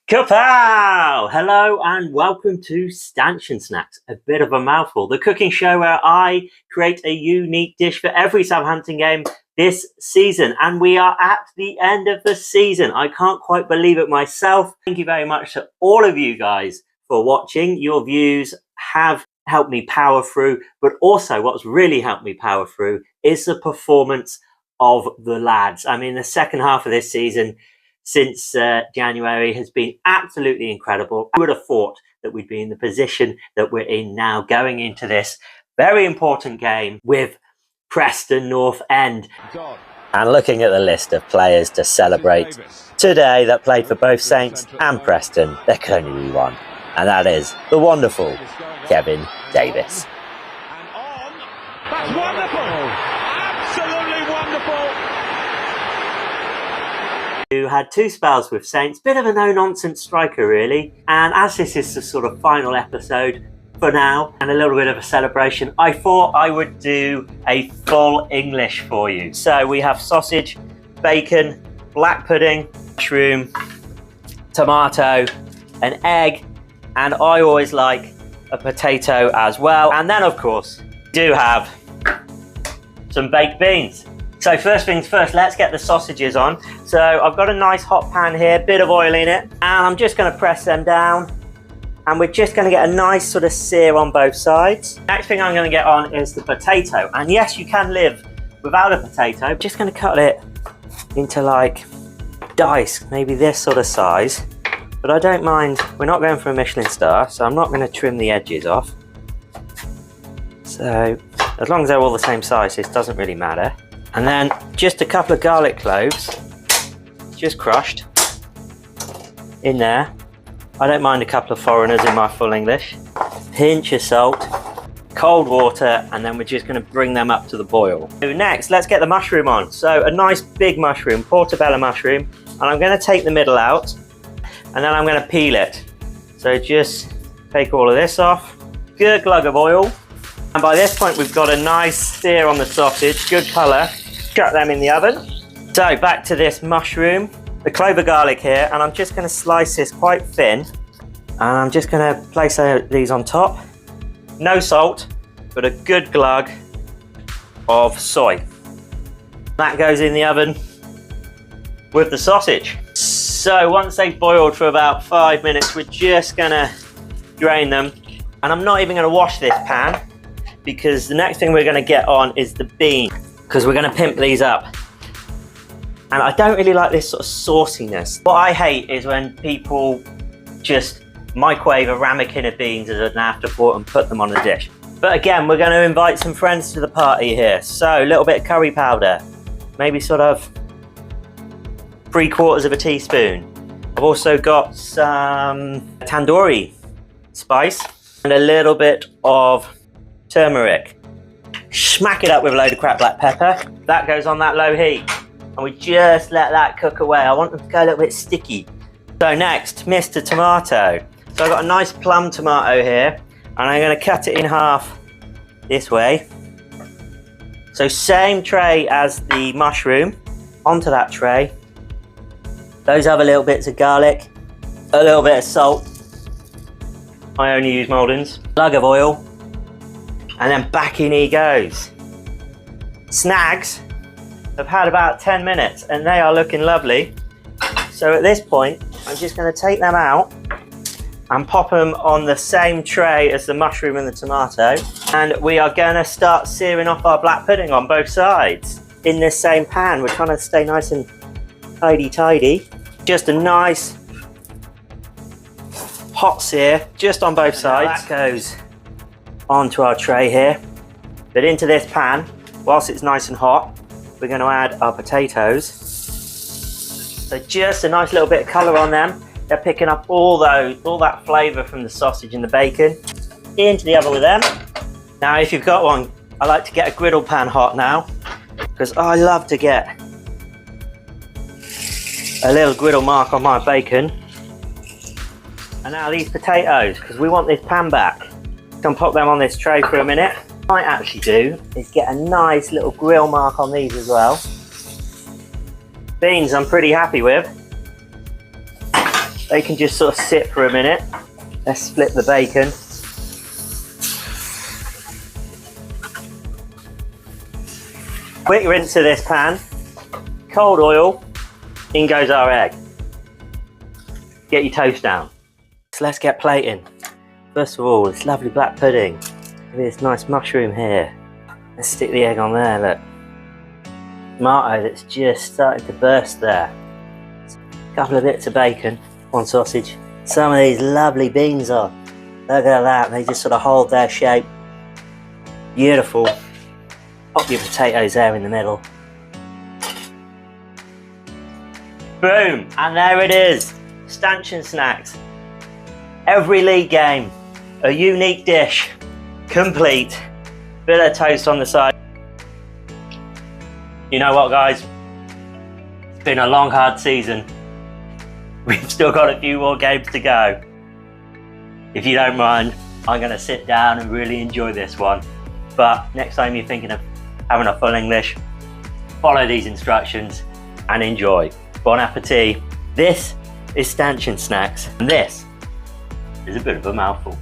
Kapow! Hello and welcome to Stanchion Snacks, a bit of a mouthful, the cooking show where I create a unique dish for every Southampton game this season. And we are at the end of the season. I can't quite believe it myself. Thank you very much to all of you guys for watching. Your views have helped me power through, but also what's really helped me power through is the performance of the lads. I mean, the second half of this season since January has been absolutely incredible. I would have thought that we'd be in the position that we're in now going into this very important game with Preston North End. And looking at the list of players to celebrate today that played for both Saints and Preston, there can only be one, and that is the wonderful Kevin Davis. And on. That's wonderful! Absolutely wonderful! Who had two spells with Saints, bit of a no-nonsense striker really, and as this is the sort of final episode for now and a little bit of a celebration, I thought I would do a full English for you. So we have sausage, bacon, black pudding, mushroom, tomato, an egg, and I always like a potato as well. And then of course do have some baked beans. So first things first, let's get the sausages on. So I've got a nice hot pan here, bit of oil in it, and I'm just going to press them down, and we're just going to get a nice sort of sear on both sides. Next thing I'm going to get on is the potato, and yes, you can live without a potato. I'm just going to cut it into like dice, maybe this sort of size, but I don't mind. We're not going for a Michelin star, so I'm not going to trim the edges off. So as long as they're all the same size, it doesn't really matter. And then just a couple of garlic cloves, just crushed, in there. I don't mind a couple of foreigners in my full English. Pinch of salt, cold water, and then we're just going to bring them up to the boil. So next, let's get the mushroom on. So a nice big mushroom, portobello mushroom, and I'm going to take the middle out, and then I'm going to peel it. So just take all of this off, good glug of oil. And by this point, we've got a nice sear on the sausage, good colour. Chuck them in the oven. So back to this mushroom, the clove of garlic here, and I'm just going to slice this quite thin. And I'm just going to place these on top. No salt, but a good glug of soy. That goes in the oven with the sausage. So once they've boiled for about 5 minutes, we're just going to drain them. And I'm not even going to wash this pan, because the next thing we're going to get on is the bean, because we're going to pimp these up. And I don't really like this sort of sauciness. What I hate is when people just microwave a ramekin of beans as an afterthought and put them on the dish. But again, we're going to invite some friends to the party here. So a little bit of curry powder, maybe sort of 3/4 of a teaspoon. I've also got some tandoori spice and a little bit of turmeric. Smack it up with a load of cracked black pepper. That goes on that low heat, and we just let that cook away. I want them to go a little bit sticky. So next, Mr. Tomato. So I've got a nice plum tomato here, and I'm going to cut it in half this way. So same tray as the mushroom, onto that tray. Those other little bits of garlic, a little bit of salt. I only use Maldon's. Glug of oil. And then back in he goes. Snags have had about 10 minutes and they are looking lovely. So at this point, I'm just going to take them out and pop them on the same tray as the mushroom and the tomato. And we are going to start searing off our black pudding on both sides in this same pan. We're trying to stay nice and tidy. Just a nice hot sear just on both sides. That goes onto our tray here, but into this pan, whilst it's nice and hot, we're going to add our potatoes. So just a nice little bit of colour on them. They're picking up all that flavour from the sausage and the bacon. Into the oven with them. Now if you've got one, I like to get a griddle pan hot now, because I love to get a little griddle mark on my bacon. And now these potatoes, because we want this pan back. Can pop them on this tray for a minute. What I might actually do is get a nice little grill mark on these as well. Beans I'm pretty happy with. They can just sort of sit for a minute. Let's split the bacon. Quick rinse of this pan. Cold oil. In goes our egg. Get your toast down. So let's get plating. First of all, this lovely black pudding. Look at this nice mushroom here. Let's stick the egg on there, look. Tomato that's just starting to burst there. A couple of bits of bacon, one sausage. Some of these lovely beans on. Look at that, they just sort of hold their shape. Beautiful. Pop your potatoes there in the middle. Boom, and there it is. Stanchion Snacks. Every league game, a unique dish, complete. Bit of toast on the side. You know what, guys? It's been a long, hard season. We've still got a few more games to go. If you don't mind, I'm going to sit down and really enjoy this one. But next time you're thinking of having a full English, follow these instructions and enjoy. Bon appetit. This is Stanchion Snacks, and this is a bit of a mouthful.